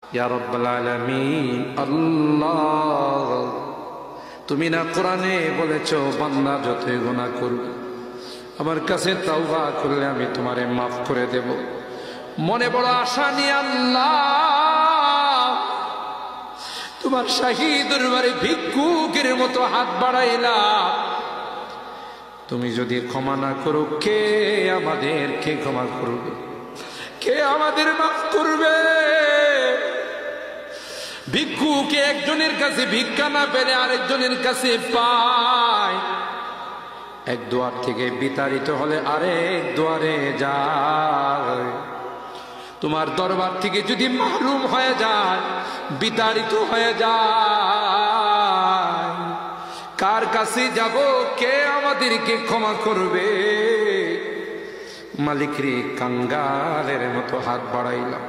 ইয়া রাব্বাল আলামিন। আল্লাহ, তুমি না কোরআনে বলেছো বান্দা যতই গুনাহ করবে আমার কাছে তাওবা করলে আমি তোমারে মাফ করে দেব। মনে বড় আশা নিয়ে আল্লাহ তোমার শাহী দরবারে ভিক্ষুকের মতো হাত বাড়াইলাম। তুমি যদি ক্ষমা না করো, কে আমাদেরকে ক্ষমা করবে? কে আমাদের মাফ করবে? ভিক্ষুকে একজনের কাছে ভিক্ষা না পেলে আরেকজনের কাছে পায়। এক দুয়ার থেকে বিতাড়িত হলে আরেক দুয়ারে যায়। তোমার দরবার থেকে যদি মাহরুম হয়ে যায়, বিতাড়িত হয়ে যায়, কার কাছে যাব? কে আমাদেরকে ক্ষমা করবে? মালিক রে, কাঙ্গালের মতো হাত বাড়াইলাম।